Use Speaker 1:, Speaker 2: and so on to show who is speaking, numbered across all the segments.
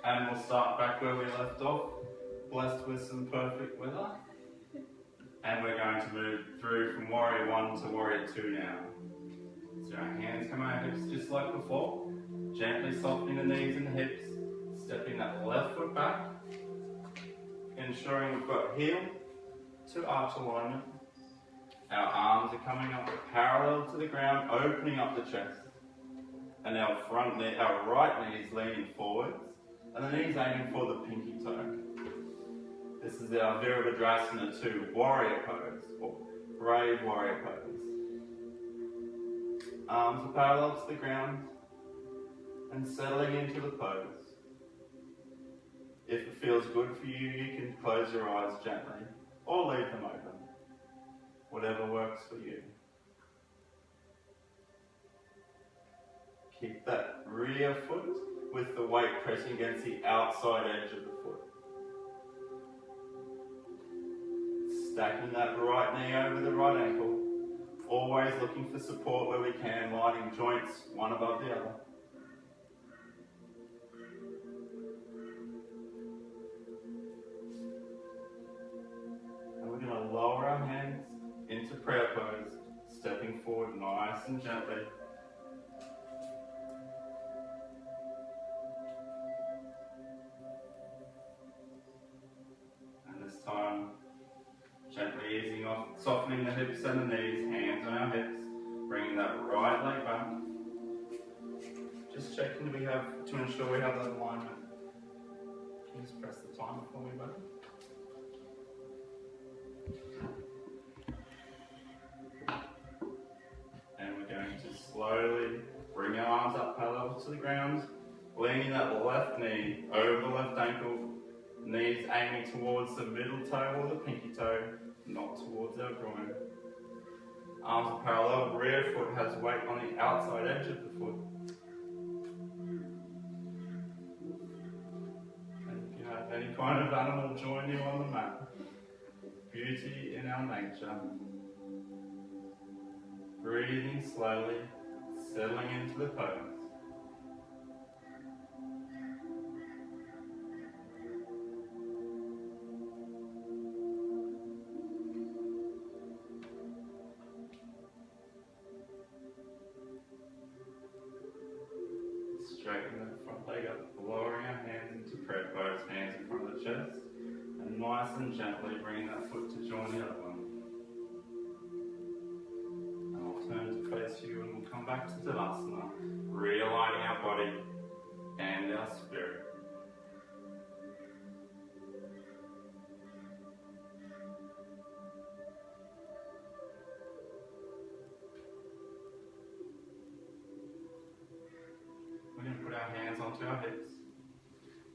Speaker 1: And we'll start back where we left off, blessed with some perfect weather. And we're going to move through from Warrior 1 to Warrior 2 now. So our hands come out hips just like before, gently softening the knees and the hips, stepping that left foot back, ensuring we've got heel to arch alignment. Our arms are coming up parallel to the ground, opening up the chest. And our front knee, our right knee is leaning forwards, and the knee's aiming for the pinky toe. This is our Virabhadrasana 2 warrior pose, or brave warrior pose. Arms are parallel to the ground, and settling into the pose. If it feels good for you, you can close your eyes gently, or leave them open. Whatever works for you. Keep that rear foot with the weight pressing against the outside edge of the foot. Stacking that right knee over the right ankle. Always looking for support where we can, lining joints one above the other. And we're going to lower our hands into prayer pose, stepping forward nice and gently. And this time, gently easing off, softening the hips and the knees, hands on our hips, bringing that right leg back. Just checking to ensure we have that alignment. Can you just press the timer for me, buddy? And we're going to slowly bring our arms up parallel to the ground, leaning that left knee over the left ankle, knees aiming towards the middle toe or the pinky toe, not towards our groin. Arms are parallel, rear foot has weight on the outside edge of the foot. And if you have any kind of animal join you on the mat, beauty in our nature. Breathing slowly, settling into the pose. Straighten that front leg up, lowering our hands into prayer pose, hands in front of the chest, and nice and gently bringing that foot to join the other one. And I'll turn to face you and we'll come back to Tadasana, realigning our body and our spirit. We're going to put our hands onto our hips.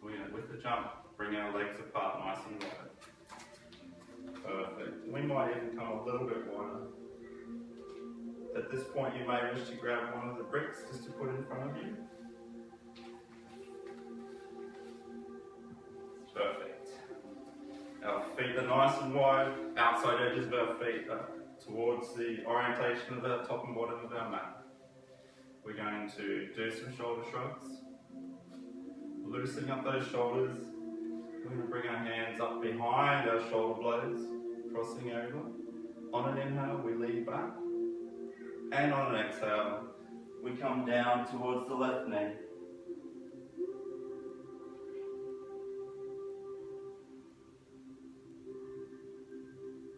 Speaker 1: We're going to, with the jump, bring our legs apart nice and wide. Perfect. We might even come a little bit wider. At this point, you may wish to grab one of the bricks just to put in front of you. Perfect. Our feet are nice and wide. Outside edges of our feet are towards the orientation of the top and bottom of our mat. We're going to do some shoulder shrugs. Loosening up those shoulders. We're going to bring our hands up behind our shoulder blades, crossing over. On an inhale, we lean back. And on an exhale, we come down towards the left knee.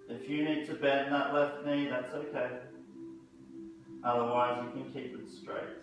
Speaker 1: If you need to bend that left knee, that's okay. Otherwise, you can keep it straight.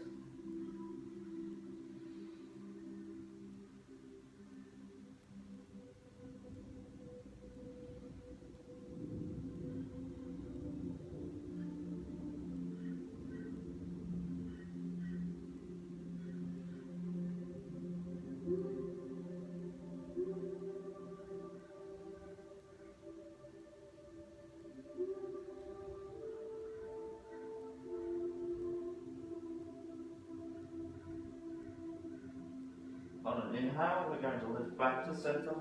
Speaker 1: On an inhale, we're going to lift back to center,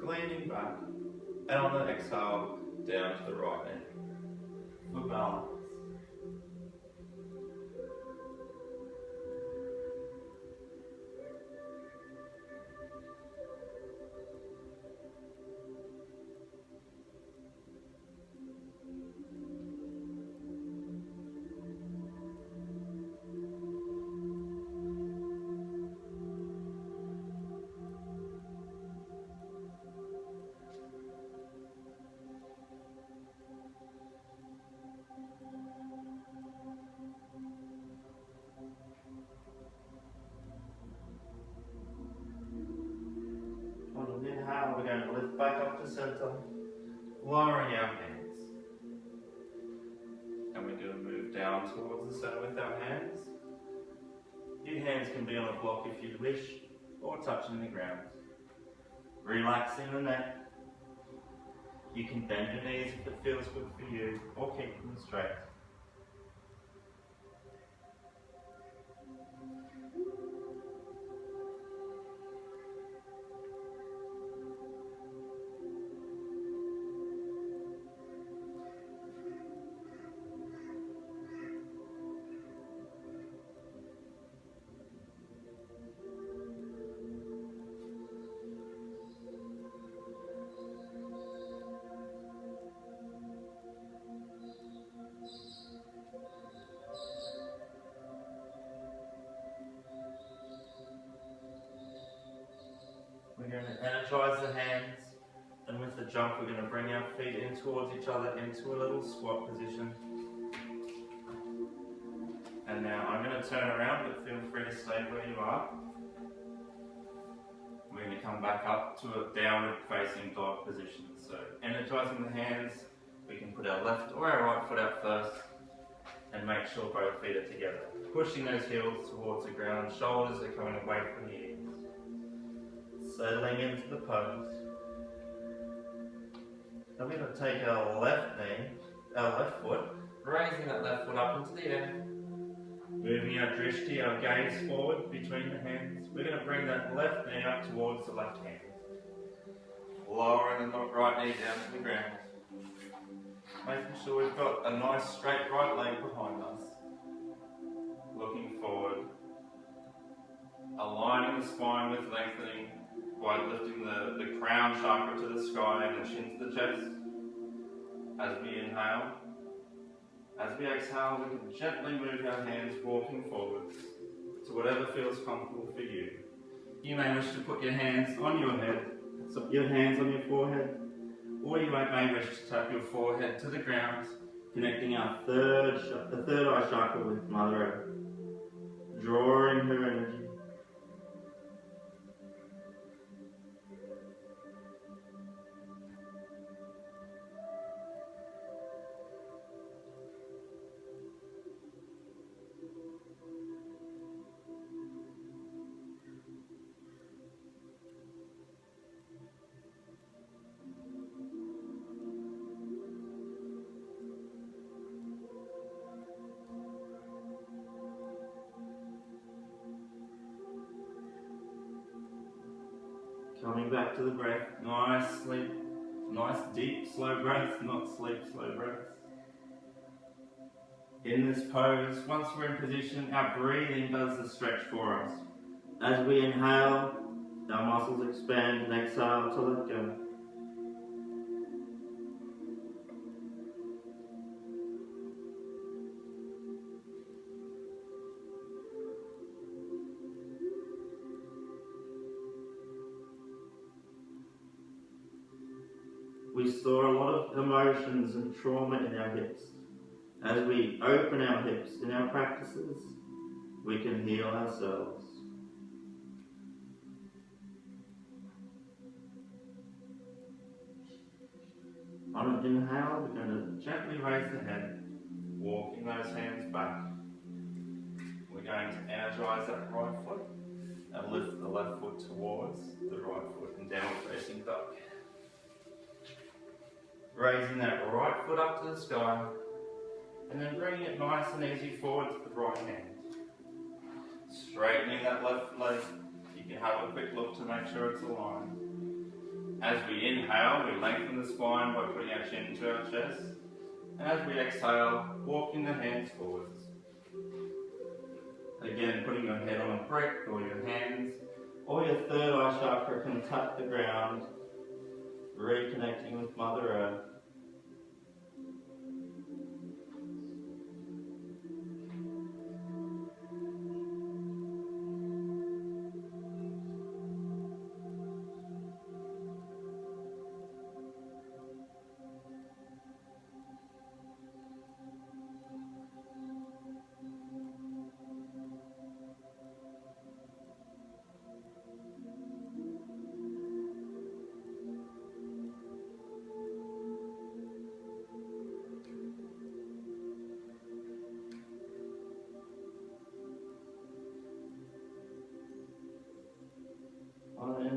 Speaker 1: leaning back, and on an exhale, down to the right knee for balance. inhale, we're going to lift back up to center, lowering our hands. And we're going to move down towards the center with our hands. Your hands can be on a block if you wish, or touching the ground. Relaxing the neck. You can bend your knees if it feels good for you, or keep them straight. We're going to energize the hands, and with the jump we're going to bring our feet in towards each other into a little squat position. And now I'm going to turn around, but feel free to stay where you are. We're going to come back up to a downward facing dog position. So energizing the hands, we can put our left or our right foot out first and make sure both feet are together. Pushing those heels towards the ground, shoulders are coming away from the ears. Settling into the pose. Then we're going to take our left foot, raising that left foot up into the air. Moving our drishti, our gaze forward between the hands. We're going to bring that left knee up towards the left hand. Lowering the right knee down to the ground. Making sure we've got a nice straight right leg behind us. Looking forward. Aligning the spine with lengthening by lifting the crown chakra to the sky and the chin to the chest. As we inhale. As we exhale, we can gently move our hands walking forwards to whatever feels comfortable for you. You may wish to put your hands on your head, so your hands on your forehead, or you may wish to tap your forehead to the ground, connecting our the third eye chakra with Mother Earth, drawing her energy. Coming back to the breath, nice deep, slow breaths, not sleep, slow breaths. In this pose, once we're in position, our breathing does the stretch for us. As we inhale, our muscles expand, and exhale to let go. We store a lot of emotions and trauma in our hips. As we open our hips in our practices, we can heal ourselves. On an inhale, we're going to gently raise the head, walking those hands back. We're going to energize that right foot and lift the left foot towards the right foot in downward facing dog. Raising that right foot up to the sky, and then bringing it nice and easy forward to the right hand. Straightening that left leg. You can have a quick look to make sure it's aligned. As we inhale, we lengthen the spine by putting our chin to our chest. And as we exhale, walking the hands forwards. Again, putting your head on a brick or your hands, or your third eye chakra can tap the ground. Reconnecting with Mother Earth.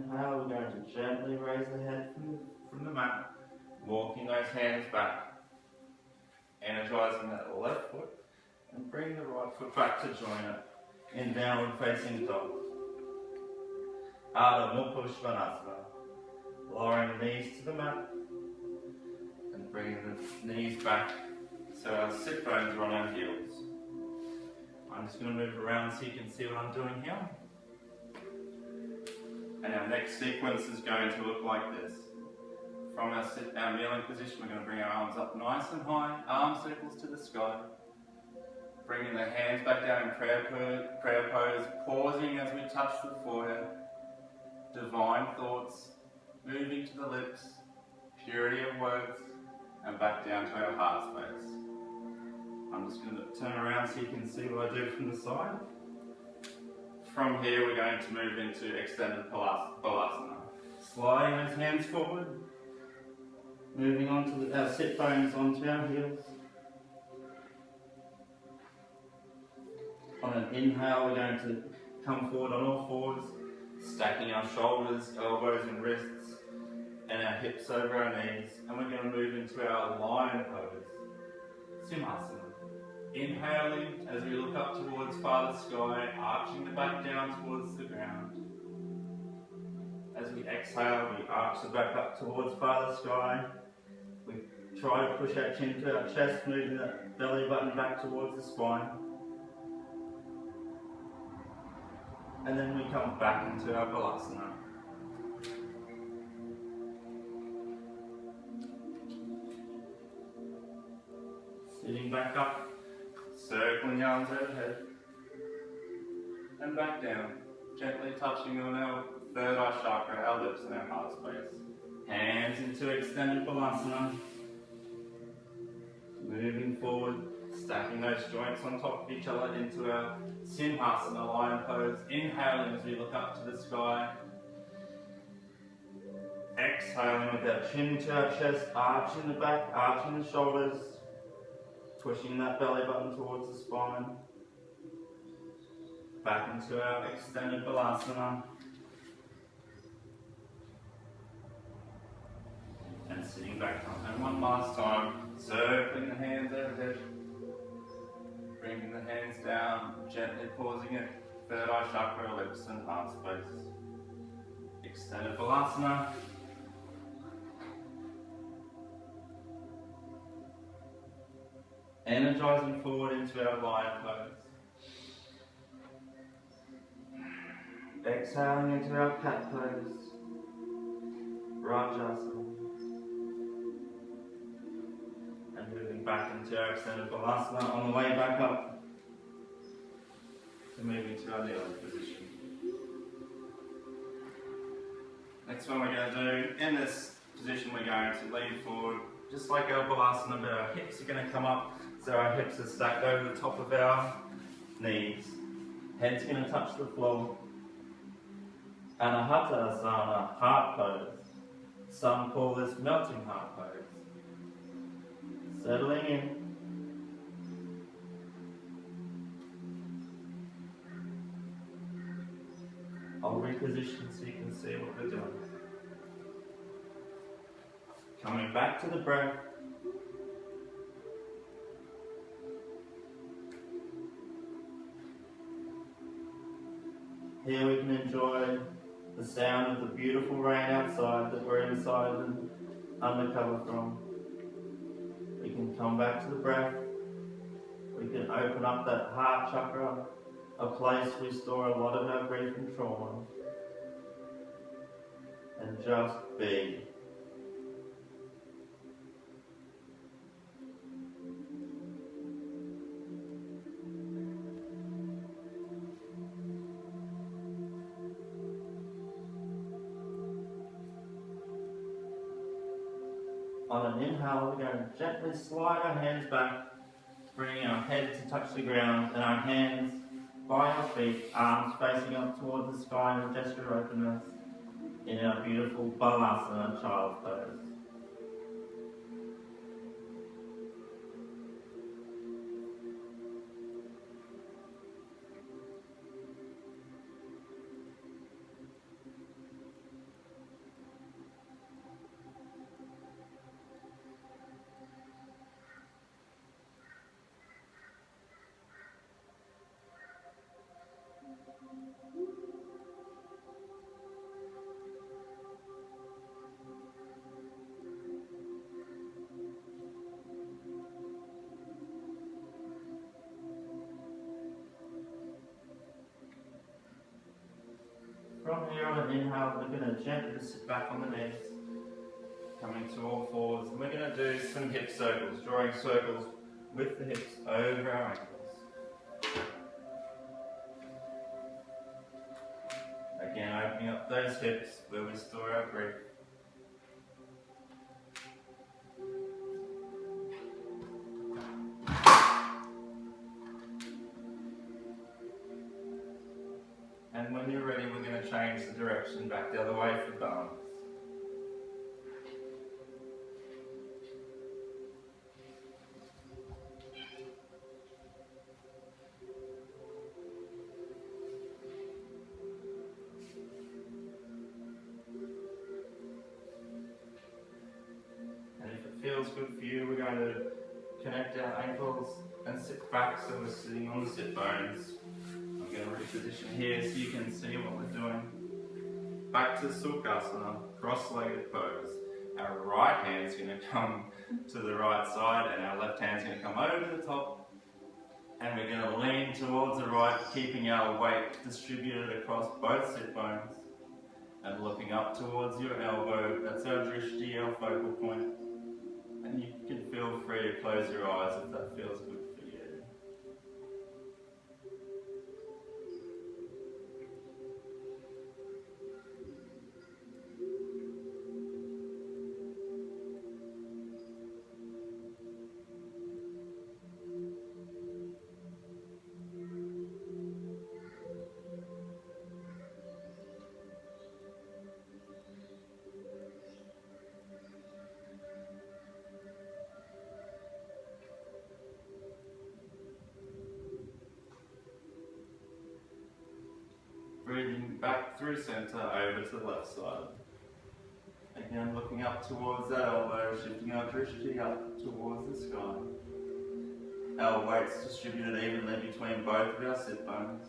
Speaker 1: inhale, we're going to gently raise the head from the mat, walking those hands back, energizing that left foot, and bring the right foot back to join it in downward facing dog. Ardha Mukha Svanasana. Lowering the knees to the mat and bringing the knees back so our sit bones are on our heels. I'm just going to move around so you can see what I'm doing here. And our next sequence is going to look like this. From our kneeling position, we're going to bring our arms up nice and high, arm circles to the sky. Bringing the hands back down in prayer pose, pausing as we touch the forehead. Divine thoughts moving to the lips, purity of words, and back down to our heart space. I'm just going to turn around so you can see what I do from the side. From here, we're going to move into extended balasana. Sliding those hands forward, moving onto our sit bones onto our heels. On an inhale, we're going to come forward on all fours, stacking our shoulders, elbows and wrists, and our hips over our knees, and we're going to move into our lion pose, Simhasana. Inhaling as we look up towards Father Sky, arching the back down towards the ground. As we exhale, we arch the back up towards Father Sky. We try to push our chin to our chest, moving the belly button back towards the spine. And then we come back into our Balasana. Sitting back up, circling the arms overhead, and back down, gently touching on our third eye chakra, our lips and our heart space. Hands into extended Balasana. Moving forward, stacking those joints on top of each other into our Simhasana, lion pose. Inhaling as we look up to the sky. Exhaling with our chin to our chest, arching the back, arching the shoulders, pushing that belly button towards the spine. Back into our extended Balasana. And sitting back up. And one last time, circling the hands overhead. Bringing the hands down, gently pausing it. Third eye chakra, lips and heart space. Extended Balasana. Energizing forward into our lion pose. Exhaling into our cat pose. Rajasana. And moving back into our extended Balasana on the way back up. So moving to our kneeling position. Next one we're going to do, in this position we're going to lean forward, just like our Balasana, but our hips are going to come up, so our hips are stacked over the top of our knees. Head's going to touch the floor. And a Hatha heart pose. Some call this melting heart pose. Settling in. I'll reposition so you can see what we're doing. Coming back to the breath. Here we can enjoy the sound of the beautiful rain outside that we're inside and undercover from. We can come back to the breath. We can open up that heart chakra, a place we store a lot of our grief and trauma. And just be. On an inhale, we're going to gently slide our hands back, bringing our head to touch the ground and our hands by our feet, arms facing up towards the sky in a gesture of openness in our beautiful Balasana child pose. From here on an inhale, we're going to gently sit back on the knees, coming to all fours, and we're going to do some hip circles, drawing circles with the hips over our ankles. Again, opening up those hips where we store our breath. And when you're ready, we're going to change the direction back the other way for balance. And if it feels good for you, we're going to connect our ankles and sit back so we're sitting on the sit bones. I'm going to reposition here so you can see what we're doing. Back to Sukhasana, cross-legged pose. Our right hand's going to come to the right side and our left hand's going to come over the top. And we're going to lean towards the right, keeping our weight distributed across both sit bones. And looking up towards your elbow, that's our drishti, our focal point. And you can feel free to close your eyes if that feels good for you. Breathing back through center over to the left side. Again, looking up towards that elbow, shifting our drishti up towards the sky. Our weight's distributed evenly between both of our sit bones.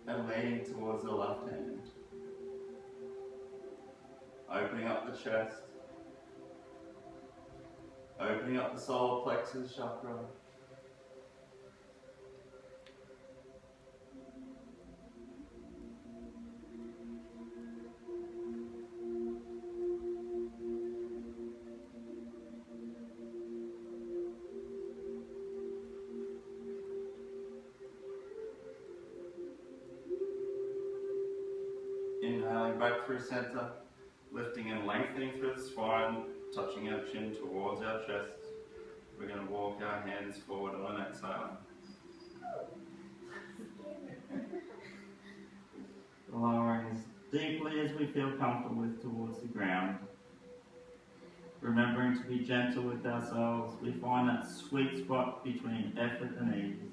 Speaker 1: And leaning towards the left hand. Opening up the chest. Opening up the solar plexus chakra. Inhaling back through center, lifting and lengthening through the spine, touching our chin towards our chest. We're going to walk our hands forward on an exhale. Lowering as deeply as we feel comfortable with towards the ground. Remembering to be gentle with ourselves, we find that sweet spot between effort and ease.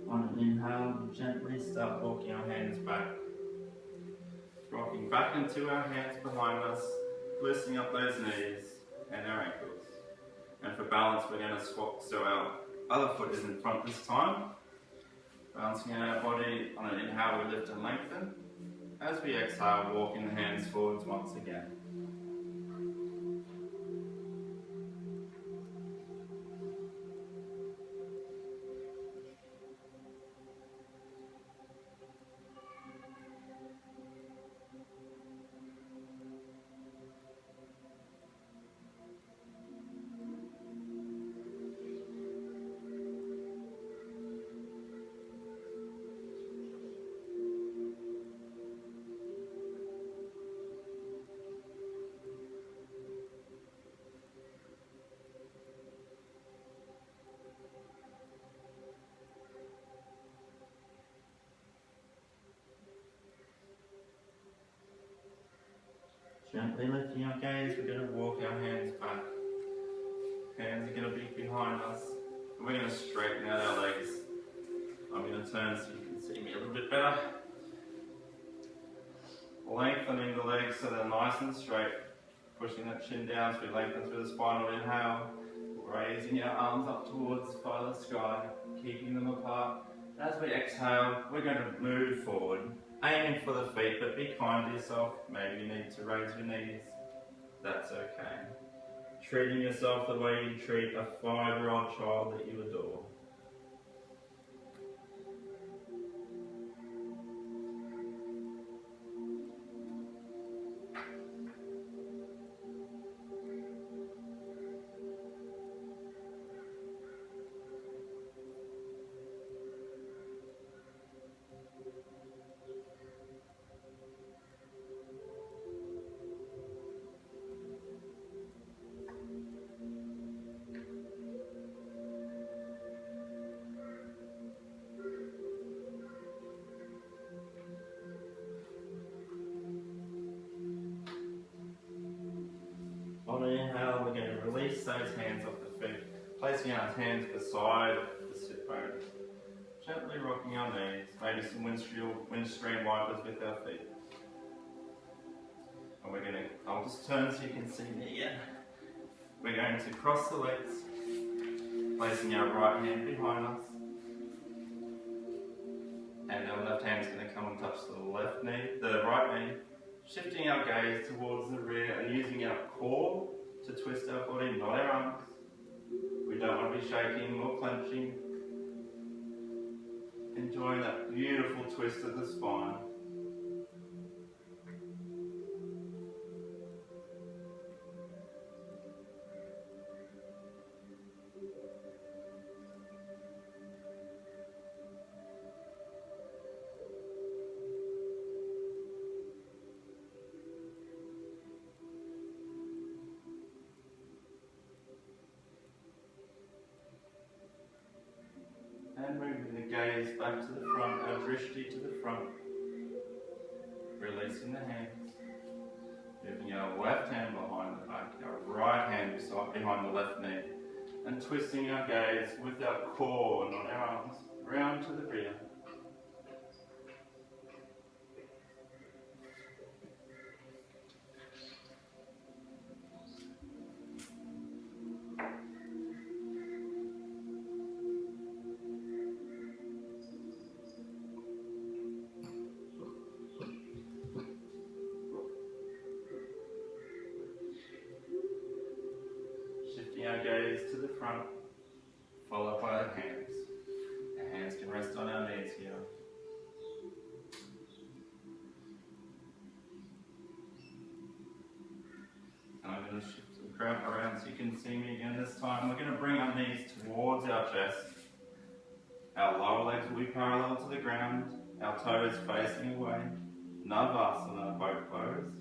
Speaker 1: On an inhale, we gently start walking our hands back. Rocking back into our hands behind us, loosening up those knees and our ankles. And for balance, we're going to swap so our other foot is in front this time. Balancing our body, on an inhale we lift and lengthen. As we exhale, walking the hands forwards once again. Gently lifting our gaze, we're going to walk our hands back. Hands are going to be behind us. And we're going to straighten out our legs. I'm going to turn so you can see me a little bit better. Lengthening the legs so they're nice and straight. Pushing that chin down as we lengthen through the spinal inhale. Raising our arms up towards the sky, keeping them apart. As we exhale, we're going to move forward, aiming for the feet, but be kind to yourself. Maybe you need to raise your knees. That's okay. Treating yourself the way you treat a 5-year-old child that you adore. On an inhale, we're going to release those hands off the feet, placing our hands beside the sit bones. Gently rocking our knees, maybe some windscreen wipers with our feet. And we're going to, I'll just turn so you can see me again. We're going to cross the legs, placing our right hand behind us. And our left hand is going to come and touch the right knee. Shifting our gaze towards the rear and using our core to twist our body, not our arms. We don't want to be shaking or clenching. Enjoying that beautiful twist of the spine. And moving the gaze back to the front, our drishti to the front. Releasing the hands. Moving our left hand behind the back, our right hand behind the left knee. And twisting our gaze with our core, not our arms, round to the rear. Our gaze to the front, followed by the hands. Our hands can rest on our knees here. And I'm going to shift the crown around so you can see me again this time. We're going to bring our knees towards our chest. Our lower legs will be parallel to the ground. Our toes facing away. Navasana, boat pose.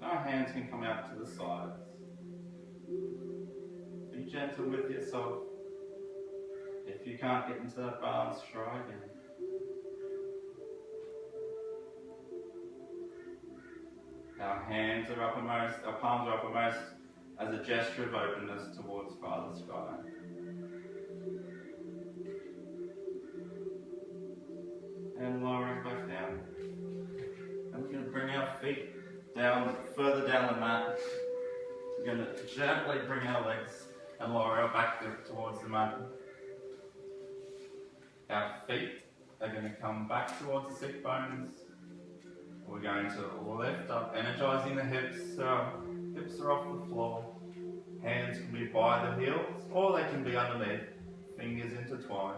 Speaker 1: Our hands can come out to the sides. Be gentle with yourself. If you can't get into that balance, try again. Our hands are uppermost, our palms are uppermost as a gesture of openness towards Father Sky. And lowering back down. And we're going to bring our feet down, further down the mat. We're going to gently bring our legs and lower our back towards the mat. Our feet are going to come back towards the sit bones. We're going to lift up, energizing the hips. So hips are off the floor. Hands can be by the heels or they can be underneath. Fingers intertwined.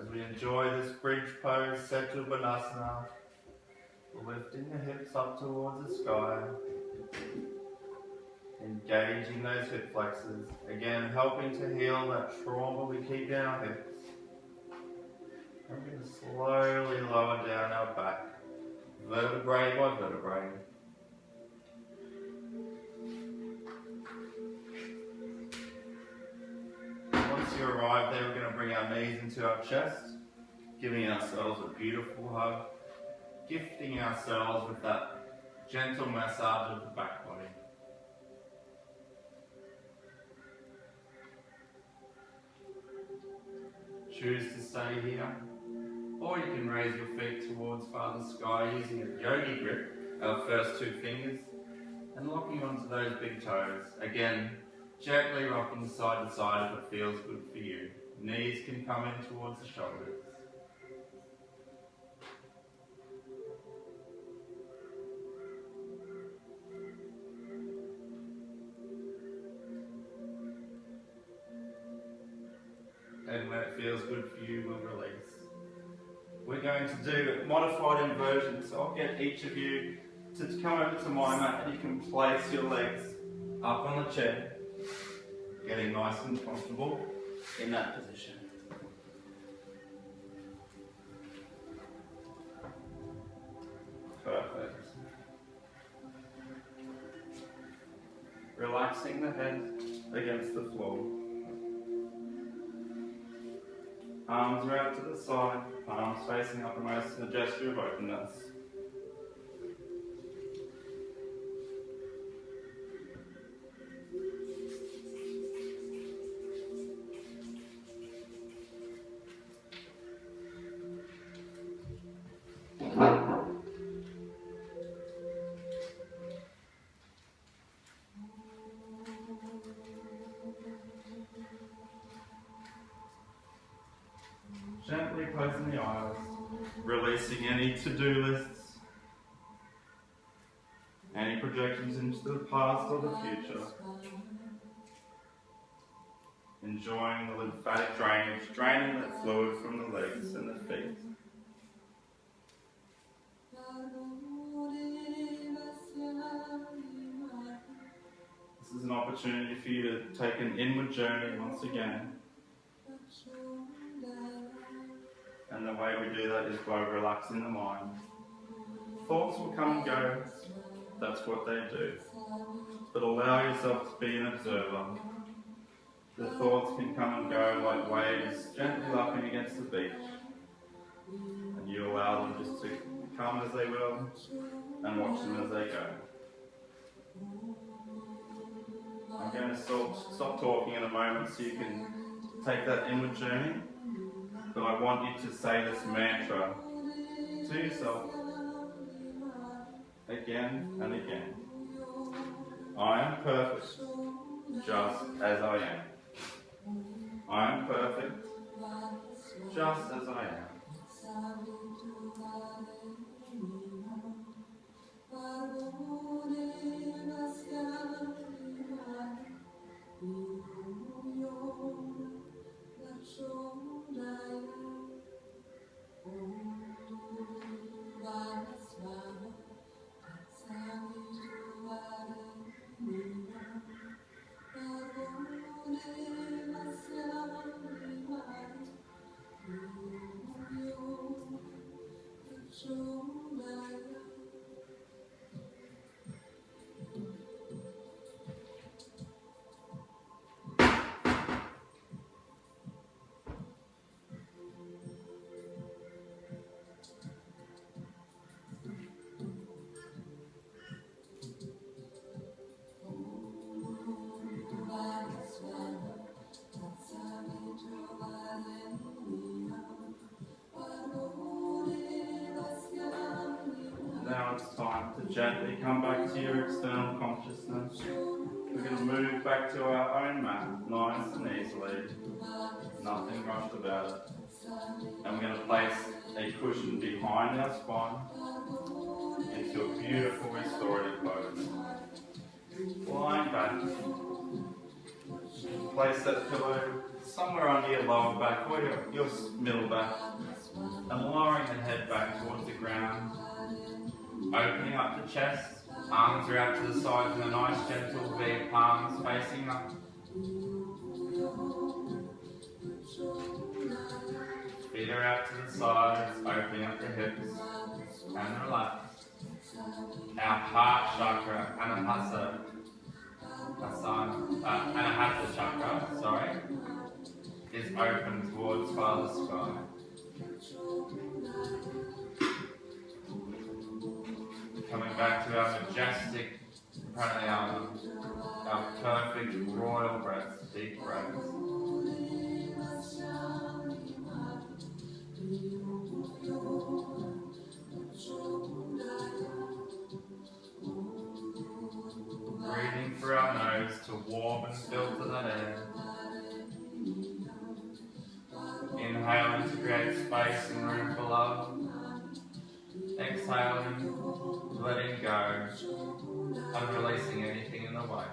Speaker 1: As we enjoy this bridge pose, Setubanasana, lifting the hips up towards the sky, engaging those hip flexors, again helping to heal that trauma we keep in our hips. And we're going to slowly lower down our back, vertebrae by vertebrae, arrive there, we're going to bring our knees into our chest, giving ourselves a beautiful hug, gifting ourselves with that gentle massage of the back body. Choose to stay here, or you can raise your feet towards Father Sky using a yogi grip, our first two fingers, and locking onto those big toes. Again, gently rocking side to side if it feels good for you. Knees can come in towards the shoulders. And when it feels good for you, we'll release. We're going to do modified inversion, so I'll get each of you to come over to my mat and you can place your legs up on the chair, getting nice and comfortable in that position. Perfect. Relaxing the head against the floor. Arms are out to the side, palms facing uppermost in a gesture of openness. Gently closing the eyes, releasing any to-do lists, any projections into the past or the future. Enjoying the lymphatic drainage, draining the fluid from the legs and the feet. This is an opportunity for you to take an inward journey once again. And the way we do that is by relaxing the mind. Thoughts will come and go, that's what they do. But allow yourself to be an observer. The thoughts can come and go like waves gently lapping against the beach. And you allow them just to come as they will and watch them as they go. I'm going to stop talking in a moment so you can take that inward journey. But I want you to say this mantra to yourself again and again. I am perfect, just as I am. I am perfect, just as I am. Now it's time to gently come back to your external consciousness. We're going to move back to our own mat, nice and easily. Nothing rushed about it. And we're going to place a cushion behind our spine into a beautiful restorative pose. Lying back. Place that pillow somewhere under your lower back or your middle back. And lowering the head back towards the ground. Opening up the chest, arms are out to the sides in a nice gentle V, palms facing up. Feet are out to the sides, opening up the hips, and relax. Our heart chakra, Anahata chakra, is open towards Father Sky. Coming back to our majestic pranayama, our perfect royal breaths, deep breaths. Breathing through our nose to warm and filter that air. Inhaling to create space and room for love. Exhaling, letting go, and releasing anything in the way.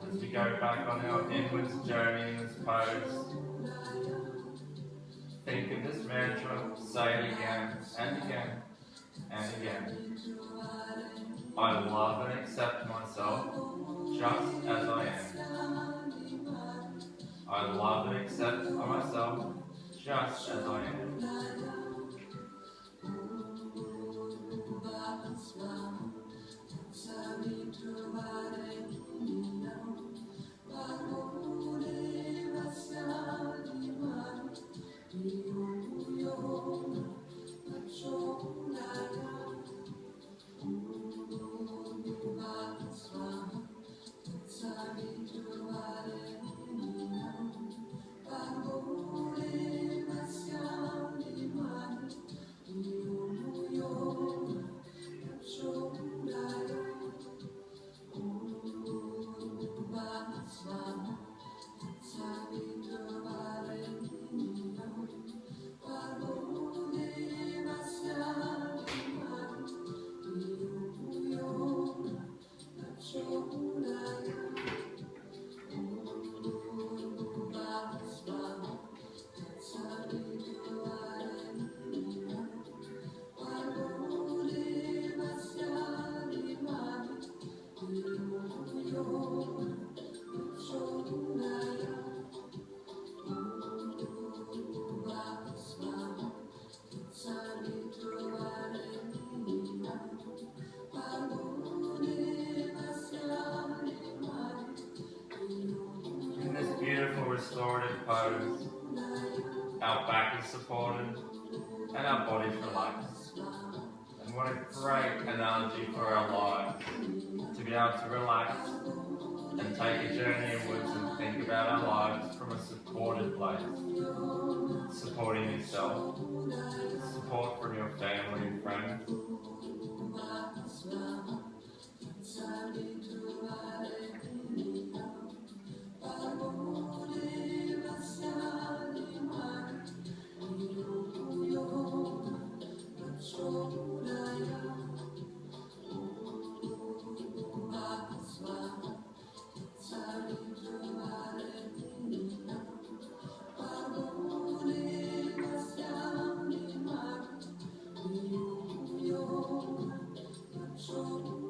Speaker 1: As we go back on our inwards journey in this pose, think of this mantra, say it again and again and again. I love and accept myself just as I am. I love and accept myself just as I am. In this beautiful restorative pose, our back is supported and our body's relaxed. And what a great analogy for our lives, to be able to relax and take a journey inwards and think about our lives from a supported place. Supporting yourself, support from your family and friends. So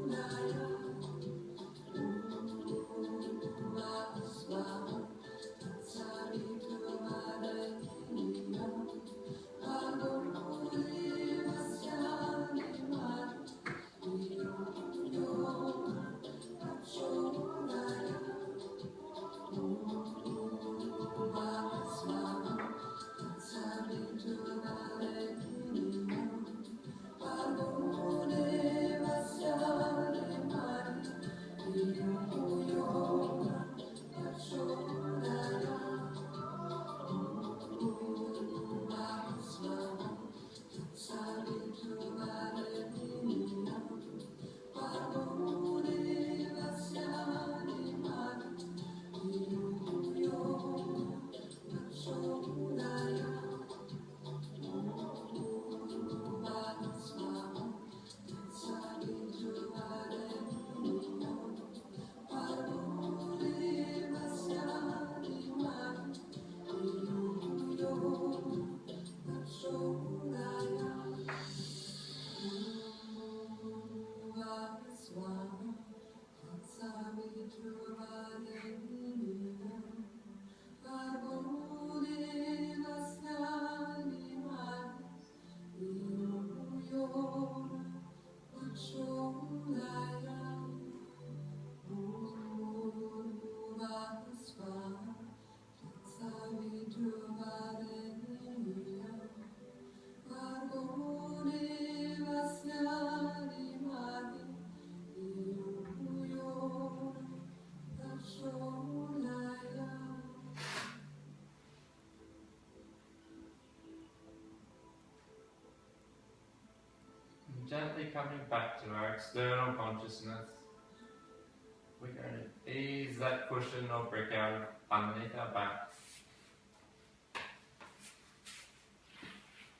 Speaker 1: Gently coming back to our external consciousness, we're going to ease that cushion or brick out of underneath our back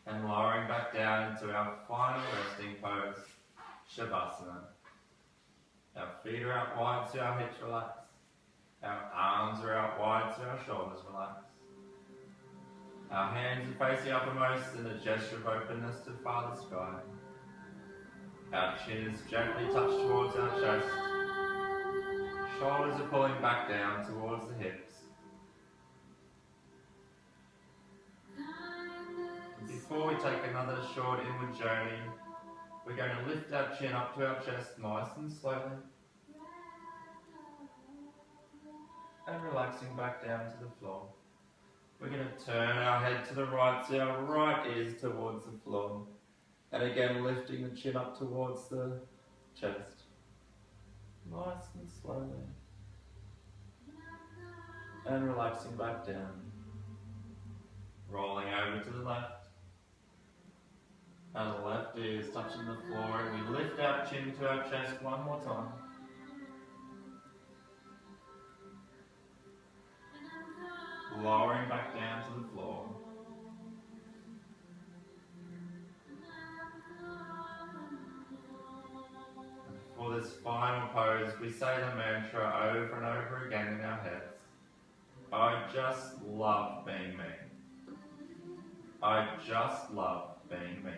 Speaker 1: and lowering back down into our final resting pose, Shavasana. Our feet are out wide so our hips relax. Our arms are out wide so our shoulders relax. Our hands are facing uppermost in a gesture of openness to Father Sky. Our chin is gently touched towards our chest. Shoulders are pulling back down towards the hips. And before we take another short inward journey, we're going to lift our chin up to our chest nice and slowly. And relaxing back down to the floor. We're going to turn our head to the right so our right ear is towards the floor. And again lifting the chin up towards the chest. Nice and slowly. And relaxing back down. Rolling over to the left. And the left ear is touching the floor and we lift our chin to our chest one more time. Lowering back down to the floor. And for this final pose, we say the mantra over and over again in our heads. I just love being me. I just love being me.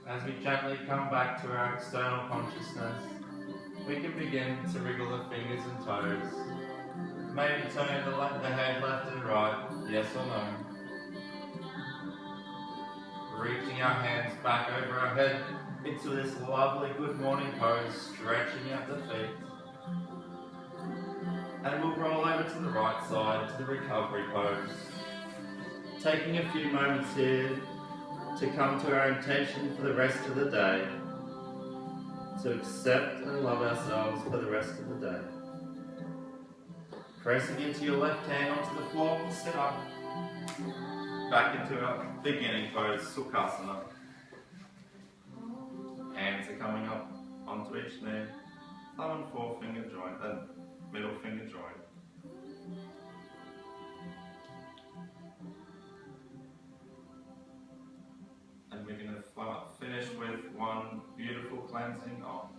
Speaker 1: As we gently come back to our external consciousness, we can begin to wriggle the fingers and toes. Maybe turn the head left and right, yes or no. Reaching our hands back over our head into this lovely good morning pose, stretching out the feet. And we'll roll over to the right side to the recovery pose. Taking a few moments here to come to our intention for the rest of the day, to accept and love ourselves for the rest of the day. Pressing into your left hand onto the floor and sit up, back into our beginning pose, Sukhasana. Hands are coming up onto each knee, thumb and forefinger joint, and middle finger joint. And we're going to finish with one beautiful cleansing Om.